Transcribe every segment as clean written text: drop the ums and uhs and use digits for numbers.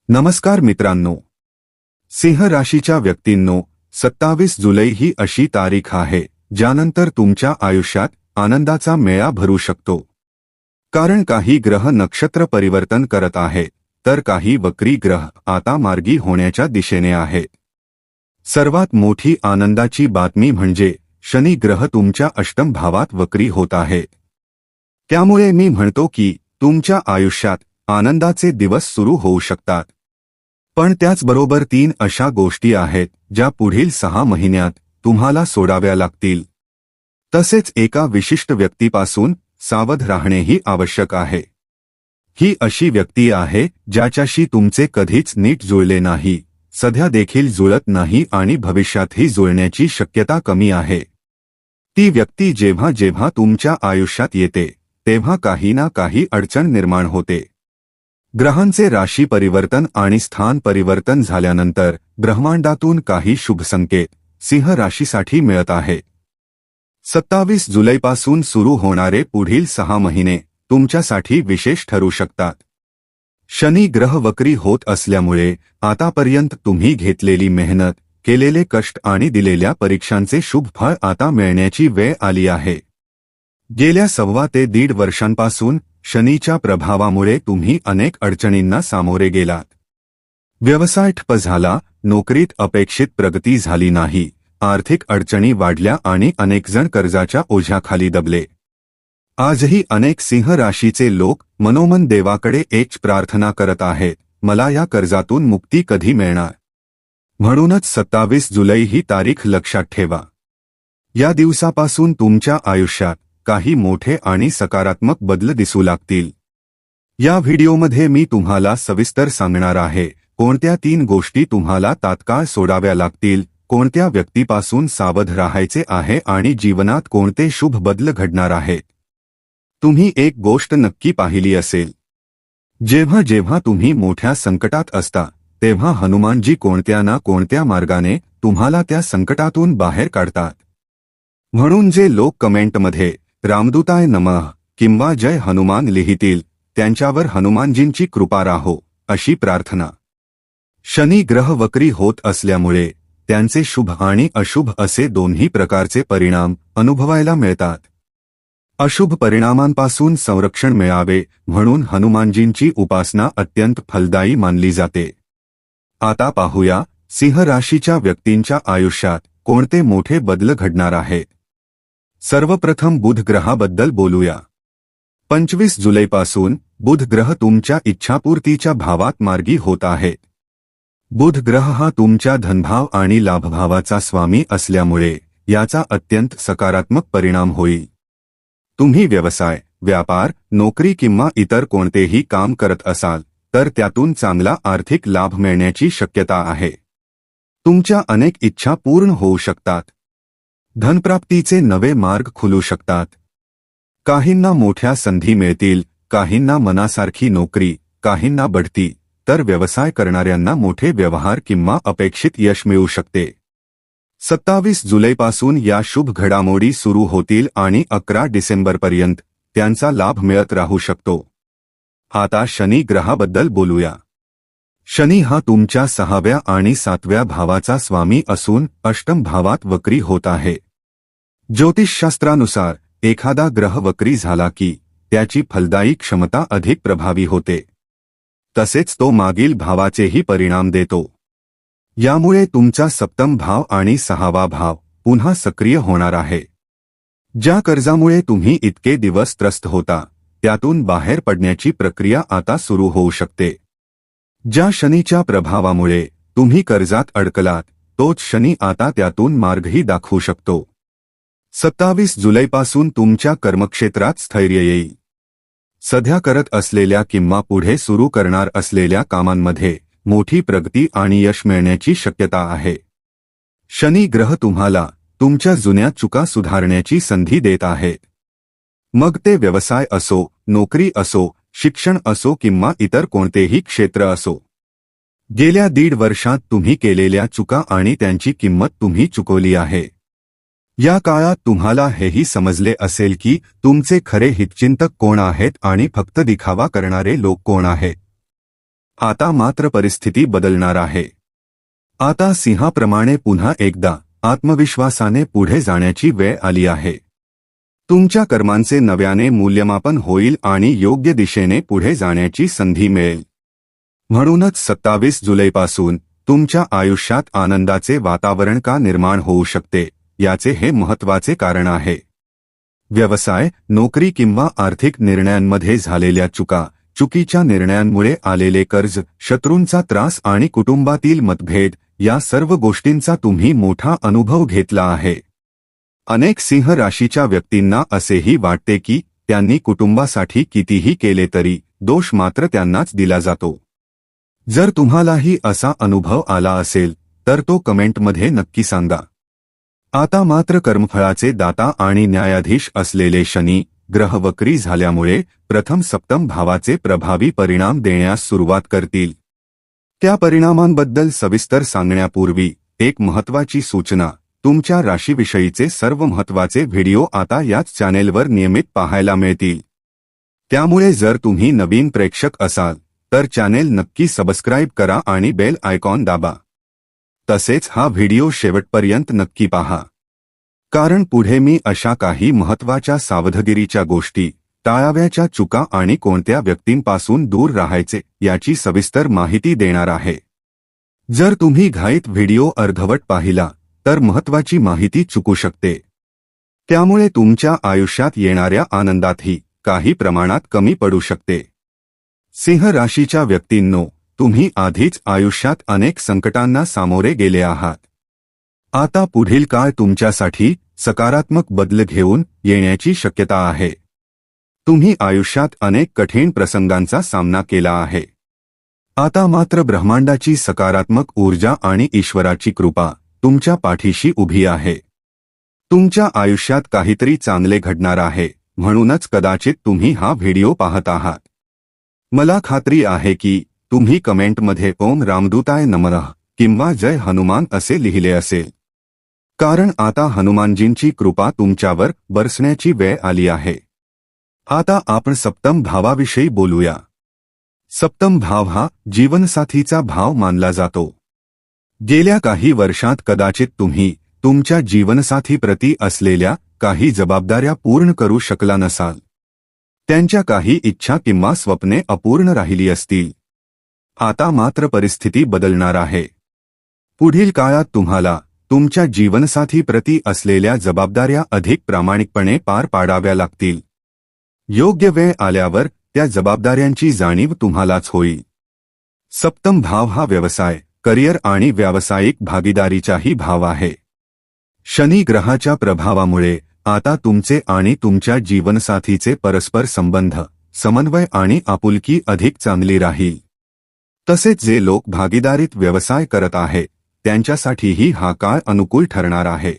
नमस्कार मित्रांनो, सिंह राशीच्या व्यक्तींनो, 27 जुलै ही अशी तारीख आहे ज्यानंतर तुमच्या आयुष्यात आनंदाचा मेळा भरू शकतो. कारण काही ग्रह नक्षत्र परिवर्तन करत आहेत, तर काही वक्री ग्रह आता मार्गी होण्याच्या दिशेने आहेत. सर्वात मोठी आनंदाची बातमी म्हणजे शनी ग्रह तुमच्या अष्टम भावात वक्री होत आहे. त्यामुळे मी म्हणतो की तुमच्या आयुष्यात आनंदाचे दिवस सुरू होऊ शकतात. पण त्याचबरोबर 3 अशा गोष्टी आहेत ज्या पुढील 6 महिन्यात तुम्हाला सोडाव्या लागतील. तसेच एका विशिष्ट व्यक्तीपासून सावध राहणेही आवश्यक आहे. ही अशी व्यक्ती आहे ज्याच्याशी तुमचे कधीच नीट जुळले नाही, सध्या देखील जुळत नाही आणि भविष्यातही जुळण्याची शक्यता कमी आहे. ती व्यक्ती जेव्हा जेव्हा तुमच्या आयुष्यात येते तेव्हा काही ना काही अडचण निर्माण होते. ग्रहांचे राशी परिवर्तन आणि स्थान परिवर्तन झाल्यानंतर ब्रह्मांडातून काही शुभ संकेत सिंह राशीसाठी मिळत आहेत. 27 जुलैपासून सुरू होणारे पुढील 6 महिने तुमच्यासाठी विशेष ठरू शकतात. शनी ग्रह वक्री होत असल्यामुळे आतापर्यंत तुम्ही घेतलेली मेहनत, केलेले कष्ट आणि दिलेल्या परीक्षांचे शुभ फळ आता मिळण्याची वेळ आली आहे. गेल्या 1.25 ते 1.5 वर्षांपासून शनीच्या प्रभावामुळे तुम्ही अनेक अडचणींना सामोरे गेलात. व्यवसाय ठप्प झाला, नोकरीत अपेक्षित प्रगती झाली नाही, आर्थिक अडचणी वाढल्या आणि अनेकजण कर्जाच्या ओझ्याखाली दबले. आजही अनेक सिंह राशीचे लोक मनोमन देवाकडे एक प्रार्थना करत आहेत, मला या कर्जातून मुक्ती कधी मिळणार. म्हणूनच 27 जुलै ही तारीख लक्षात ठेवा. या दिवसापासून तुमच्या आयुष्यात काही मोठे आणि सकारात्मक बदल दिसू लागतील. या व्हिडिओमध्ये मी तुम्हाला सविस्तर सांगणार आहे कोणत्या 3 गोष्टी तुम्हाला तात्काळ सोडाव्या लागतील, कोणत्या व्यक्तीपासून सावध राहायचे आहे आणि जीवनात कोणते शुभ बदल घडणार आहेत. तुम्ही एक गोष्ट नक्की पाहिली असेल, जेव्हा जेव्हा तुम्ही मोठ्या संकटात असता तेव्हा हनुमानजी कोणत्या ना कोणत्या मार्गाने तुम्हाला त्या संकटातून बाहेर काढतात. म्हणून जे लोक कमेंटमध्ये रामदूताय नमः किंवा जय हनुमान लिहितील त्यांच्यावर हनुमानजींची कृपा राहो अशी प्रार्थना. शनी ग्रह वक्री होत असल्यामुळे त्यांचे शुभ आणि अशुभ असे दोन्ही प्रकारचे परिणाम अनुभवायला मिळतात. अशुभ परिणामांपासून संरक्षण मिळावे म्हणून हनुमानजींची उपासना अत्यंत फलदायी मानली जाते. आता पाहूया सिंह राशीच्या व्यक्तींच्या आयुष्यात कोणते मोठे बदल घडणार आहेत. सर्वप्रथम बुध ग्रहाबद्दल बोलूया. 25 जुलैपासून बुध ग्रह तुमच्या इच्छापूर्तीच्या भावात मार्गी होत आहे. बुध ग्रह हा तुमच्या धनभाव आणि लाभभावाचा स्वामी असल्यामुळे याचा अत्यंत सकारात्मक परिणाम होईल. तुम्ही व्यवसाय, व्यापार, नोकरी किंवा इतर कोणतेही काम करत असाल तर त्यातून चांगला आर्थिक लाभ मिळण्याची शक्यता आहे. तुमच्या अनेक इच्छा पूर्ण होऊ शकतात. धनप्राप्तीचे नवे मार्ग खुलू शकतात. काहींना मोठ्या संधी मिळतील, काहींना मनासारखी नोकरी, काहींना बढती, तर व्यवसाय करणाऱ्यांना मोठे व्यवहार किंवा अपेक्षित यश मिळू शकते. 27 जुलैपासून या शुभ घडामोडी सुरू होतील आणि 11 डिसेंबरपर्यंत त्यांचा लाभ मिळत राहू शकतो. आता शनी ग्रहाबद्दल बोलूया. शनी हा तुमच्या 6व्या आणि 7व्या भावाचा स्वामी असून अष्टम भावात वक्री होत आहे. ज्योतिषशास्त्रानुसार एखादा ग्रह वक्री झाला की त्याची फलदायी क्षमता अधिक प्रभावी होते. तसेच तो मागील भावाचेही परिणाम देतो. यामुळे तुमचा सप्तम भाव आणि 6वा भाव पुन्हा सक्रिय होणार आहे. ज्या कर्जामुळे तुम्ही इतके दिवस त्रस्त होता त्यातून बाहेर पडण्याची प्रक्रिया आता सुरू होऊ शकते. ज्या शनीच्या प्रभावामुळे तुम्ही कर्जात अडकलात तोच शनी आता त्यातून मार्गही दाखवू शकतो. 27 जुलैपासून तुमच्या कर्मक्षेत्रात स्थैर्य येईल. सध्या करत असलेल्या किंवा पुढे सुरू करणार असलेल्या कामांमध्ये मोठी प्रगती आणि यश मिळण्याची शक्यता आहे. शनी ग्रह तुम्हाला तुमच्या जुन्या चुका सुधारण्याची संधी देत आहेत. मग ते व्यवसाय असो, नोकरी असो, शिक्षण असो किंवा इतर कोणतेही क्षेत्र असो. गेल्या 1.5 वर्षात तुम्ही केलेल्या चुका आणि त्यांची किंमत तुम्ही चुकवली आहे. या काळात तुम्हाला हेही समजले असेल की तुमचे खरे हितचिंतक कोण आहेत आणि फक्त दिखावा करणारे लोक कोण आहेत. आता मात्र परिस्थिती बदलणार आहे. आता सिंहाप्रमाणे पुन्हा एकदा आत्मविश्वासाने पुढे जाण्याची वेळ आली आहे. तुमच्या कर्मांचे नव्याने मूल्यमापन होईल आणि योग्य दिशेने पुढे जाण्याची संधी मिळेल. म्हणूनच 27 जुलैपासून तुमच्या आयुष्यात आनंदाचे वातावरण का निर्माण होऊ शकते याचे हे महत्त्वाचे कारण आहे. व्यवसाय, नोकरी किंवा आर्थिक निर्णयांमध्ये झालेल्या चुकीच्या निर्णयांमुळे आलेले कर्ज, शत्रूंचा त्रास आणि कुटुंबातील मतभेद या सर्व गोष्टींचा तुम्ही मोठा अनुभव घेतला आहे. अनेक सिंह राशीच्या व्यक्तींना असेही वाटते की त्यांनी कुटुंबासाठी कितीही केले तरी दोष मात्र त्यांनाच दिला जातो. जर तुम्हालाही असा अनुभव आला असेल तर तो कमेंटमध्ये नक्की सांगा. आता मात्र कर्मफळाचे दाता आणि न्यायाधीश असलेले शनी ग्रह वक्री झाल्यामुळे प्रथम सप्तम भावाचे प्रभावी परिणाम देण्यास सुरुवात करतील. त्या परिणामांबद्दल सविस्तर सांगण्यापूर्वी एक महत्त्वाची सूचना. तुमच्या राशीविषयीचे सर्व महत्त्वाचे व्हिडिओ आता याच चॅनेलवर नियमित पाहायला मिळतील. त्यामुळे जर तुम्ही नवीन प्रेक्षक असाल तर चॅनेल नक्की सबस्क्राईब करा आणि बेल आयकॉन दाबा. तसेच हा व्हिडिओ शेवटपर्यंत नक्की पहा, कारण पुढे मी अशा काही महत्त्वाच्या सावधगिरीच्या गोष्टी, टाळाव्याच्या चुका आणि कोणत्या व्यक्तींपासून दूर राहायचे याची सविस्तर माहिती देणार आहे. जर तुम्ही घाईत व्हिडिओ अर्धवट पाहिला तर महत्त्वाची माहिती चुकू शकते. त्यामुळे तुमच्या आयुष्यात येणाऱ्या आनंदातही काही प्रमाणात कमी पडू शकते. सिंह राशीच्या व्यक्तींनो, तुम्ही आधीच आयुष्यात अनेक संकटांना सामोरे गेले आहात. आता पुढील काळ तुमच्यासाठी सकारात्मक बदल घेऊन येण्याची शक्यता आहे. तुम्ही आयुष्यात अनेक कठीण प्रसंगांचा सामना केला आहे. आता मात्र ब्रह्मांडाची सकारात्मक ऊर्जा आणि ईश्वराची कृपा तुमच्या पाठीशी उभी आहे. तुमच्या आयुष्यात काहीतरी चांगले घडणार आहे, म्हणूनच कदाचित तुम्ही हा व्हिडिओ पाहत आहात. मला खात्री आहे की तुम्ही कमेंटमध्ये ओम रामदूताय नमः किंवा जय हनुमान असे लिहिले असेल, कारण आता हनुमानजींची कृपा तुमच्यावर बरसण्याची वेळ आली आहे. आता आपण सप्तम भावाविषयी बोलूया. सप्तम भाव हा जीवनसाथीचा भाव मानला जातो. गेल्या काही वर्षात कदाचित तुम्ही तुमच्या जीवनसाथीप्रती असलेल्या काही जबाबदाऱ्या पूर्ण करू शकला नसाल. त्यांच्या काही इच्छा किंवा स्वप्ने अपूर्ण राहिली असतील. आता मात्र परिस्थिती बदलणार आहे. पुढील काळात तुम्हाला तुमच्या जीवनसाथीप्रती असलेल्या जबाबदाऱ्या अधिक प्रामाणिकपणे पार पाडाव्या लागतील. योग्य वेळ आल्यावर त्या जबाबदाऱ्यांची जाणीव तुम्हालाच होईल. सप्तम भाव हा व्यवसाय, करिअर आणि व्यावसायिक भागीदारीचाही भाव आहे. शनी ग्रहाच्या प्रभावामुळे आता तुमचे आणि तुमच्या जीवनसाथीचे परस्पर संबंध, समन्वय आणि आपुलकी अधिक चांगली राहील. तसेच जे लोक भागीदारीत व्यवसाय करत आहेत त्यांच्यासाठीही हा काळ अनुकूल ठरणार आहे.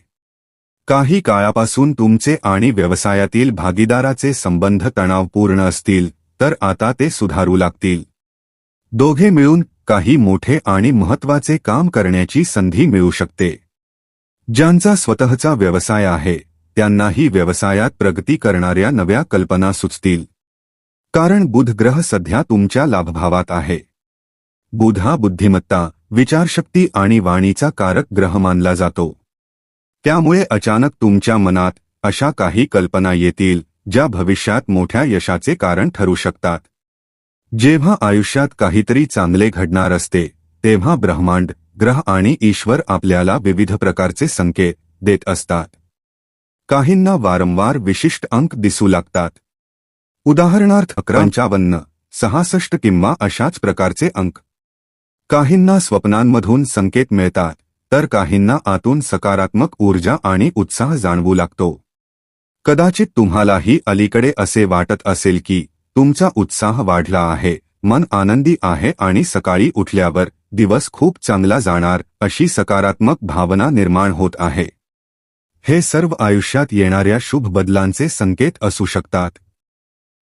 काही काळापासून तुमचे आणि व्यवसायातील भागीदाराचे संबंध तणावपूर्ण असतील तर आता ते सुधारू लागतील. दोघे मिळून काही मोठे आणि महत्त्वाचे काम करण्याची संधी मिळू शकते. ज्यांचा स्वतःचा व्यवसाय आहे त्यांनाही व्यवसायात प्रगती करणाऱ्या नव्या कल्पना सुचतील. कारण बुध ग्रह सध्या तुमच्या लाभभावात आहे. बुध हा बुद्धिमत्ता, विचारशक्ती आणि वाणीचा कारक ग्रह मानला जातो. त्यामुळे अचानक तुमच्या मनात अशा काही कल्पना येतील ज्या भविष्यात मोठ्या यशाचे कारण ठरू शकतात. जेव्हा आयुष्यात काहीतरी चांगले घडणार असते तेव्हा ब्रह्मांड, ग्रह आणि ईश्वर आपल्याला विविध प्रकारचे संकेत देत असतात. काहींना वारंवार विशिष्ट अंक दिसू लागतात. उदाहरणार्थ 11, 66 किंवा अशाच प्रकारचे अंक. काहींना स्वप्नांमधून संकेत मिळतात तर काहींना आतून सकारात्मक ऊर्जा आणि उत्साह जाणवू लागतो. कदाचित तुम्हालाही अलीकडे असे वाटत असेल की तुमचा उत्साह वाढला आहे, मन आनंदी आहे आणि सकाळी उठल्यावर दिवस खूप चांगला जाणार अशी सकारात्मक भावना निर्माण होत आहे. हे सर्व आयुष्यात येणाऱ्या शुभ बदलांचे संकेत असू शकतात.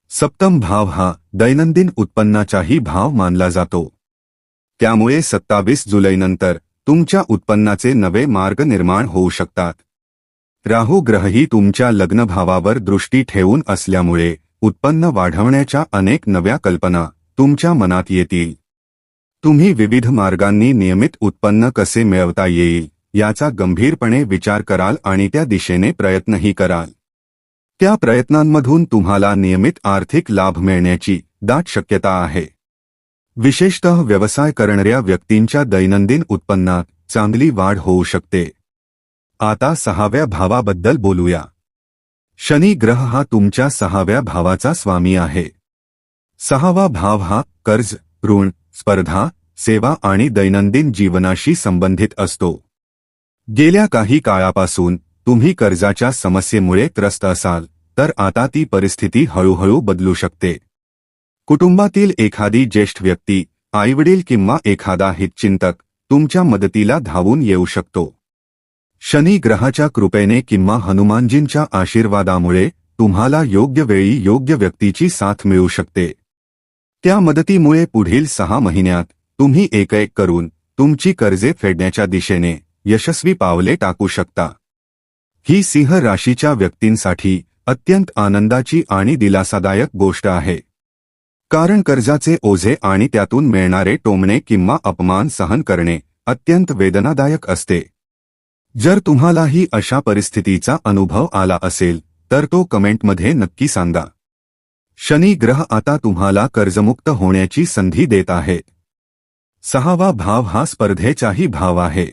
सप्तम भाव हा दैनंदिन उत्पन्नाचाही भाव मानला जातो. त्यामुळे 27 जुलैनंतर तुमच्या उत्पन्नाचे नवे मार्ग निर्माण होऊ शकतात. राहू ग्रहही तुमच्या लग्नभावावर दृष्टी ठेवून असल्यामुळे उत्पन्न वाढवण्याच्या अनेक नव्या कल्पना तुमच्या मनात येतील. तुम्ही विविध मार्गांनी नियमित उत्पन्न कसे मिळवता येईल याचा गंभीरपणे विचार कराल आणि त्या दिशेने प्रयत्नही कराल. त्या प्रयत्नांमधून तुम्हाला नियमित आर्थिक लाभ मिळण्याची दाट शक्यता आहे. विशेषतः व्यवसाय करणाऱ्या व्यक्तींच्या दैनंदिन उत्पन्नात चांगली वाढ होऊ शकते. आता 6व्या भावाबद्दल बोलूया. शनी ग्रह हा तुमच्या 6व्या भावाचा स्वामी आहे. 6वा भाव हा कर्ज, ऋण, स्पर्धा, सेवा आणि दैनंदिन जीवनाशी संबंधित असतो. गेल्या काही काळापासून तुम्ही कर्जाच्या समस्येमुळे त्रस्त असाल तर आता ती परिस्थिती हळूहळू बदलू शकते. कुटुंबातील एखादी ज्येष्ठ व्यक्ती, आईवडील किंवा एखादा हितचिंतक तुमच्या मदतीला धावून येऊ शकतो. शनी ग्रहाच्या कृपेने किंवा हनुमानजींच्या आशीर्वादामुळे तुम्हाला योग्य वेळी योग्य व्यक्तीची साथ मिळू शकते. त्या मदतीमुळे पुढील 6 महिन्यात तुम्ही एक करून तुमची कर्जे फेडण्याच्या दिशेने यशस्वी पावले टाकू शकता. ही सिंह राशीच्या व्यक्तींसाठी अत्यंत आनंदाची आणि दिलासादायक गोष्ट आहे. कारण कर्जाचे ओझे आणि त्यातून मिळणारे टोमणे किंवा अपमान सहन करणे अत्यंत वेदनादायक असते. जर तुम्हालाही अशा परिस्थितीचा अनुभव आला असेल तर तो कमेंटमध्ये नक्की सांगा. शनी ग्रह आता तुम्हाला कर्जमुक्त होण्याची संधी देत आहे. 6वा भाव हा स्पर्धेचाही भाव आहे.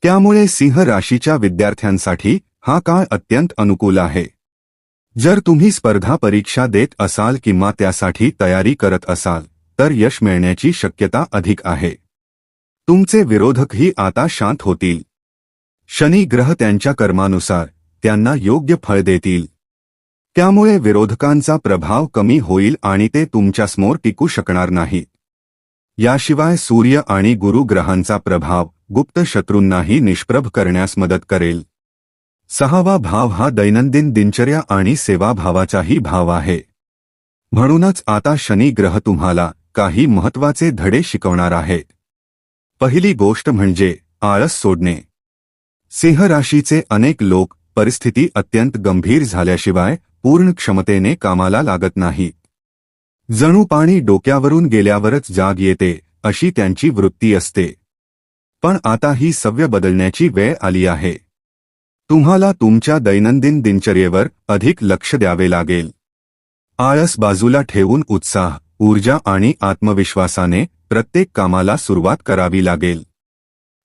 त्यामुळे सिंह राशीच्या विद्यार्थ्यांसाठी हा काळ अत्यंत अनुकूल आहे. जर तुम्ही स्पर्धा परीक्षा देत असाल किंवा त्यासाठी तयारी करत असाल तर यश मिळण्याची शक्यता अधिक आहे. तुमचे विरोधकही आता शांत होतील. शनी ग्रह त्यांच्या कर्मानुसार त्यांना योग्य फळ देतील. त्यामुळे विरोधकांचा प्रभाव कमी होईल आणि ते तुमच्यासमोर टिकू शकणार नाहीत. याशिवाय सूर्य आणि गुरु ग्रहांचा प्रभाव गुप्त शत्रूंनाही निष्प्रभ करण्यास मदत करेल. 6वा भाव हा दैनंदिन दिनचर्या आणि सेवाभावाचाही भाव आहे. म्हणूनच आता शनी ग्रह तुम्हाला काही महत्त्वाचे धडे शिकवणार आहेत. पहिली गोष्ट म्हणजे आळस सोडणे. सिंह राशीचे अनेक लोक परिस्थिती अत्यंत गंभीर झाल्याशिवाय पूर्ण क्षमतेने कामाला लागत नाहीत. जणू पाणी डोक्यावरून गेल्यावरच जाग येते अशी त्यांची वृत्ती असते. पण आता ही सवय बदलण्याची वेळ आली आहे. तुम्हाला तुमच्या दैनंदिन दिनचर्येवर अधिक लक्ष द्यावे लागेल. आळस बाजूला ठेवून उत्साह, ऊर्जा आणि आत्मविश्वासाने प्रत्येक कामाला सुरुवात करावी लागेल.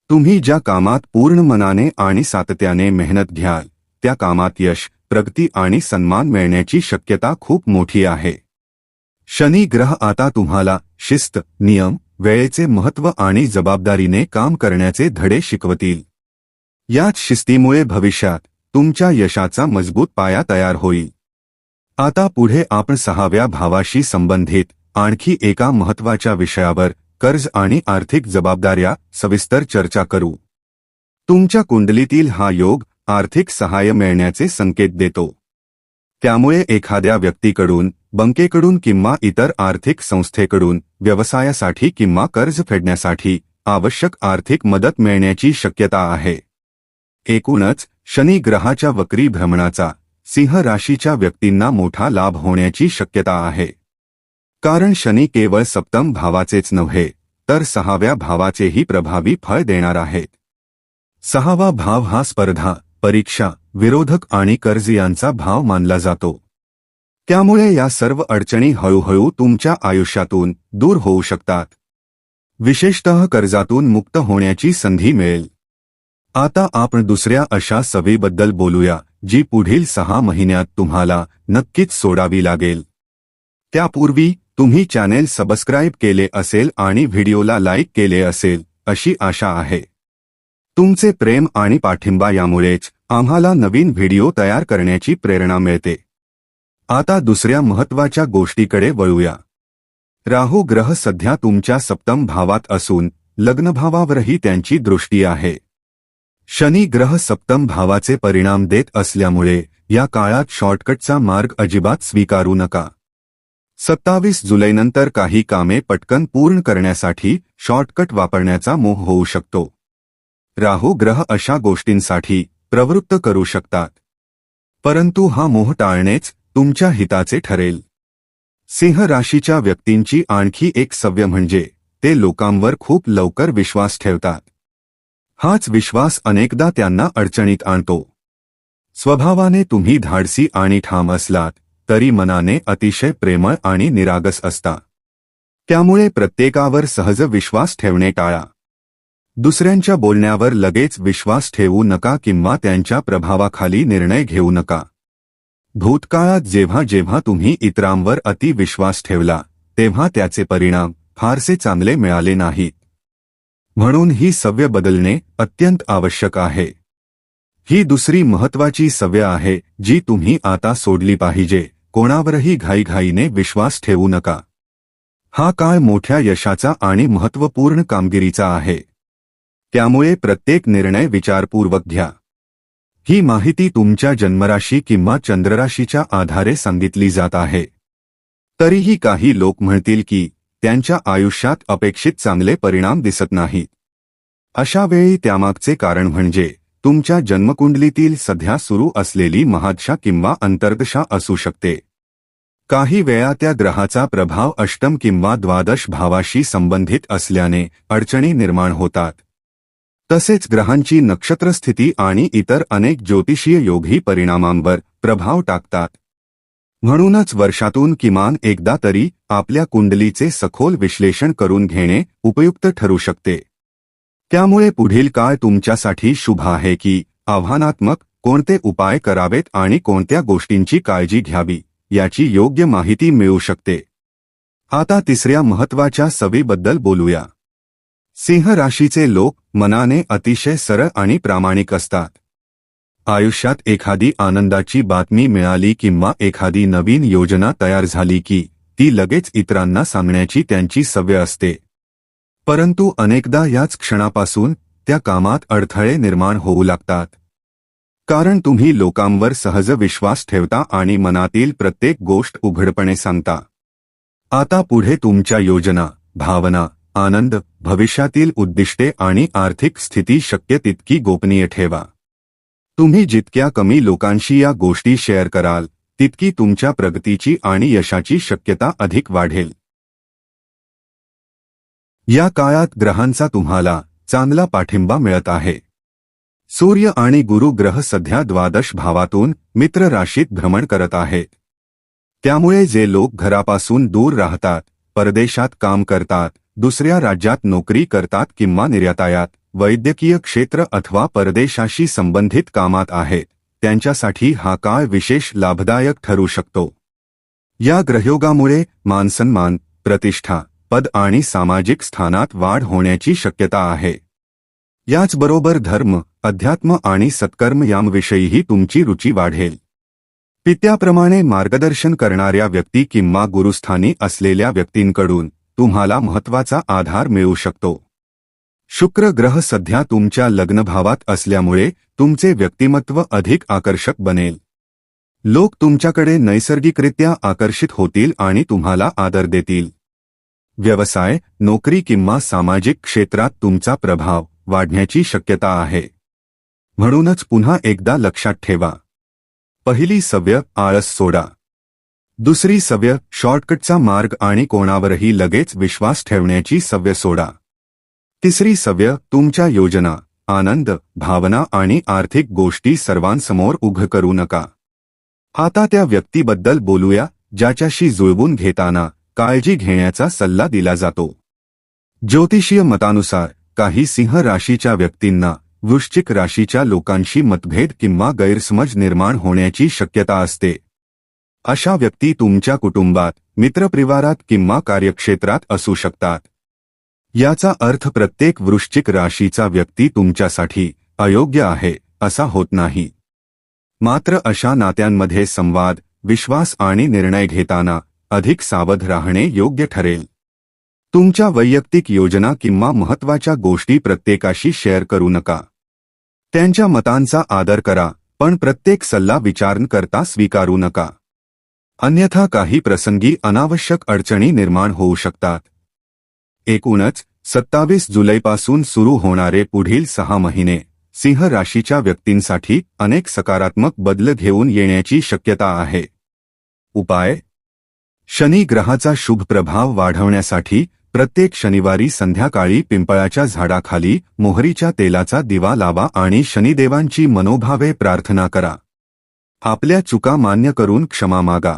तुम्ही ज्या कामात पूर्ण मनाने आणि सातत्याने मेहनत घ्याल त्या कामात यश, प्रगती आणि सन्मान मिळण्याची शक्यता खूप मोठी आहे. शनी ग्रह आता तुम्हाला शिस्त, नियम, वेळेचे महत्त्व आणि जबाबदारीने काम करण्याचे धडे शिकवतील. याच शिस्तीमुळे भविष्यात तुमच्या यशाचा मजबूत पाया तयार होईल. आता पुढे आपण 6व्या भावाशी संबंधित आणखी एका महत्त्वाच्या विषयावर कर्ज आणि आर्थिक जबाबदाऱ्या सविस्तर चर्चा करू. तुमच्या कुंडलीतील हा योग आर्थिक सहाय्य मिळण्याचे संकेत देतो. त्यामुळे एखाद्या व्यक्तीकडून, बँकेकडून किंवा इतर आर्थिक संस्थेकडून व्यवसायासाठी किंवा कर्ज फेडण्यासाठी आवश्यक आर्थिक मदत मिळण्याची शक्यता आहे. एकूणच शनी ग्रहाच्या वक्री भ्रमणाचा सिंह राशीच्या व्यक्तींना मोठा लाभ होण्याची शक्यता आहे. कारण शनी केवळ सप्तम भावाचेच नव्हे तर 6व्या भावाचेही प्रभावी फळ देणार आहेत. 6वा भाव हा स्पर्धा, परीक्षा, विरोधक आणि कर्ज यांचा भाव मानला जातो. त्यामुळे या सर्व अडचणी हळूहळू तुमच्या आयुष्यातून दूर होऊ शकतात. विशेषतः कर्जातून मुक्त होण्याची संधी मिळेल. आता आपण दुसऱ्या अशा सवयीबद्दल बोलूया जी पुढील 6 महिन्यात तुम्हाला नक्कीच सोडावी लागेल. त्यापूर्वी तुम्ही चॅनेल सबस्क्राईब केले असेल आणि व्हिडिओला लाईक केले असेल अशी आशा आहे. तुमचे प्रेम आणि पाठिंबा यामुळेच आम्हाला नवीन व्हिडिओ तयार करण्याची प्रेरणा मिळते. आता दुसऱ्या महत्त्वाच्या गोष्टीकडे वळूया. राहू ग्रह सध्या तुमच्या सप्तम भावात असून लग्नभावावरही त्यांची दृष्टी आहे. शनी ग्रह सप्तम भावाचे परिणाम देत असल्यामुळे या काळात शॉर्टकटचा मार्ग अजिबात स्वीकारू नका. 27 जुलैनंतर काही कामे पटकन पूर्ण करण्यासाठी शॉर्टकट वापरण्याचा मोह होऊ शकतो. राहू ग्रह अशा गोष्टींसाठी प्रवृत्त करू शकतात. परंतु हा मोह टाळणेच तुमच्या हिताचे ठरेल. सिंह राशीच्या व्यक्तींची आणखी एक सवय म्हणजे ते लोकांवर खूप लवकर विश्वास ठेवतात. हाच विश्वास अनेकदा त्यांना अडचणीत आणतो. स्वभावाने तुम्ही धाडसी आणि ठाम असलात तरी मनाने अतिशय प्रेमळ आणि निरागस असता. त्यामुळे प्रत्येकावर सहज विश्वास ठेवणे टाळा. दुसऱ्यांच्या बोलण्यावर लगेच विश्वास ठेवू नका किंवा त्यांच्या प्रभावाखाली निर्णय घेऊ नका. भूतकाळात जेव्हा जेव्हा तुम्ही इतरांवर अति विश्वास ठेवला तेव्हा त्याचे परिणाम फारसे चांगले मिळाले नाहीत. म्हणून ही सवय बदलणे अत्यंत आवश्यक आहे. ही दुसरी महत्त्वाची सवय आहे जी तुम्ही आता सोडली पाहिजे. कोणावरही घाईघाईने विश्वास ठेवू नका. हा काळ मोठ्या यशाचा आणि महत्त्वपूर्ण कामगिरीचा आहे. त्यामुळे प्रत्येक निर्णय विचारपूर्वक घ्या. ही माहिती तुमच्या जन्मराशी किंवा चंद्रराशीच्या आधारे सांगितली जात आहे. तरीही काही लोक म्हणतील की त्यांच्या आयुष्यात अपेक्षित चांगले परिणाम दिसत नाहीत. अशा वेळी त्यामागचे कारण म्हणजे तुमच्या जन्मकुंडलीतील सध्या सुरू असलेली महादशा किंवा अंतर्दशा असू शकते. काही वेळा त्या ग्रहाचा प्रभाव अष्टम किंवा द्वादश भावाशी संबंधित असल्याने अडचणी निर्माण होतात. तसेच ग्रहांची नक्षत्रस्थिती आणि इतर अनेक ज्योतिषीय योगही परिणामांवर प्रभाव टाकतात. म्हणूनच वर्षातून किमान एकदा तरी आपल्या कुंडलीचे सखोल विश्लेषण करून घेणे उपयुक्त ठरू शकते. त्यामुळे पुढील काळ तुमच्यासाठी शुभ आहे की आव्हानात्मक, कोणते उपाय करावेत आणि कोणत्या गोष्टींची काळजी घ्यावी याची योग्य माहिती मिळू शकते. आता तिसऱ्या महत्त्वाच्या सवयीबद्दल बोलूया. सिंह राशीचे लोक मनाने अतिशय सरळ आणि प्रामाणिक असतात. आयुष्यात एखादी आनंदाची बातमी मिळाली किंवा एखादी नवीन योजना तयार झाली की ती लगेच इतरांना सांगण्याची त्यांची सवय असते. परंतु अनेकदा याच क्षणापासून त्या कामात अडथळे निर्माण होऊ लागतात. कारण तुम्ही लोकांवर सहज विश्वास ठेवता आणि मनातील प्रत्येक गोष्ट उघडपणे सांगता. आता पुढे तुमच्या योजना, भावना, आनंद, भविष्यातील उद्दिष्टे आणि आर्थिक स्थिती शक्य तितकी गोपनीय ठेवा. तुम्ही जितक्या कमी लोकांशी या गोष्टी शेअर कराल तितकी तुमच्या प्रगतीची आणि यशाची शक्यता अधिक वाढेल. या काळात ग्रहांचा तुम्हाला चांगला पाठिंबा मिळत आहे. सूर्य आणि गुरु ग्रह सध्या द्वादश भावातून मित्र राशीत भ्रमण करत आहेत. त्यामुळे जे लोक घरापासून दूर राहतात, परदेशात काम करतात, दुसऱ्या राज्यात नोकरी करतात किंवा निर्यातायात, वैद्यकीय क्षेत्र अथवा परदेशाशी संबंधित कामात आहेत, त्यांच्यासाठी हा काळ विशेष लाभदायक ठरू शकतो. या ग्रहयोगामुळे मानसन्मान, प्रतिष्ठा, पद आणि सामाजिक स्थानात वाढ होण्याची शक्यता आहे. याचबरोबर धर्म, अध्यात्म आणि सत्कर्म यांविषयीही तुमची रुची वाढेल. पित्याप्रमाणे मार्गदर्शन करणाऱ्या व्यक्ती किंवा गुरुस्थानी असलेल्या व्यक्तींकडून तुम्हाला महत्त्वाचा आधार मिळू शकतो. शुक्र ग्रह सध्या तुमच्या लग्नभावात असल्यामुळे तुमचे व्यक्तिमत्व अधिक आकर्षक बनेल. लोक तुमच्याकडे नैसर्गिकरित्या आकर्षित होतील आणि तुम्हाला आदर देतील. व्यवसाय, नोकरी किंवा सामाजिक क्षेत्रात तुमचा प्रभाव वाढण्याची शक्यता आहे. म्हणूनच पुन्हा एकदा लक्षात ठेवा. पहिली सवय, आळस सोडा. दुसरी सवय, शॉर्टकटचा मार्ग आणि कोणावरही लगेच विश्वास ठेवण्याची सवय सोडा. तिसरी सवय, तुमच्या योजना, आनंद, भावना आणि आर्थिक गोष्टी सर्वांसमोर उघड करू नका. आता त्या व्यक्तीबद्दल बोलूया ज्याच्याशी जुळवून घेताना काळजी घेण्याचा सल्ला दिला जातो. ज्योतिषीय मतानुसार काही सिंह राशीच्या व्यक्तींना वृश्चिक राशीच्या लोकांशी मतभेद किंवा गैरसमज निर्माण होण्याची शक्यता असते. अशा व्यक्ती तुमच्या कुटुंबात, मित्रपरिवारात किंवा कार्यक्षेत्रात असू शकतात. याचा अर्थ प्रत्येक वृश्चिक राशीचा व्यक्ती तुमच्यासाठी अयोग्य आहे असा होत नाही. मात्र अशा नात्यांमध्ये संवाद, विश्वास आणि निर्णय घेताना अधिक सावध राहणे योग्य ठरेल. तुमच्या वैयक्तिक योजना किंवा महत्त्वाच्या गोष्टी प्रत्येकाशी शेअर करू नका. त्यांच्या मतांचा आदर करा, पण प्रत्येक सल्ला विचार करता स्वीकारू नका. अन्यथा काही प्रसंगी अनावश्यक अडचणी निर्माण होऊ शकतात. एकूणच 27 जुलैपासून सुरू होणारे पुढील 6 महिने सिंह राशीच्या व्यक्तींसाठी अनेक सकारात्मक बदल घेऊन येण्याची शक्यता आहे. उपाय: शनी ग्रहाचा शुभ प्रभाव वाढवण्यासाठी प्रत्येक शनिवारी संध्याकाळी पिंपळाच्या झाडाखाली मोहरीच्या तेलाचा दिवा लावा आणि शनिदेवांची मनोभावे प्रार्थना करा. आपल्या चुका मान्य करून क्षमा मागा.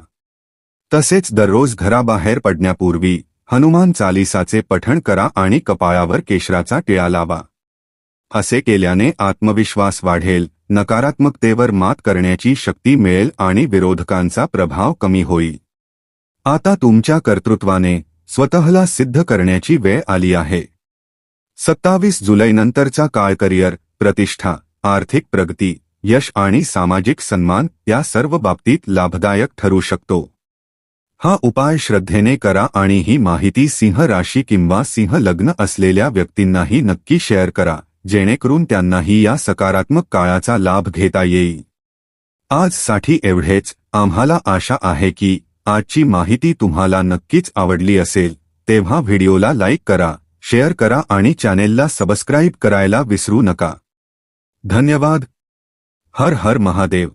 तसेच दररोज घराबाहेर पडण्यापूर्वी हनुमान चालीसाचे पठण करा आणि कपाळावर केशराचा टिळा लावा. असे केल्याने आत्मविश्वास वाढेल, नकारात्मकतेवर मात करण्याची शक्ती मिळेल आणि विरोधकांचा प्रभाव कमी होईल. आता तुमच्या कर्तृत्वाने स्वतःला सिद्ध करण्याची वेळ आली आहे. 27 जुलैनंतरचा काळ करिअर, प्रतिष्ठा, आर्थिक प्रगती, यश आणि सामाजिक सन्मान या सर्व बाबतीत लाभदायक ठरू शकतो. हा उपाय श्रद्धेने करा आणि ही माहिती सिंह राशी किंवा सिंह लग्न असलेल्या व्यक्तींनाही नक्की शेअर करा, जेणेकरून त्यांनाही या सकारात्मक काळाचा लाभ घेता येईल. आजसाठी एवढेच. आम्हाला आशा आहे की आजची माहिती तुम्हाला नक्कीच आवडली असेल. तेव्हा व्हिडिओला लाईक करा, शेअर करा आणि चॅनेलला सबस्क्राईब करायला विसरू नका. धन्यवाद. हर हर महादेव.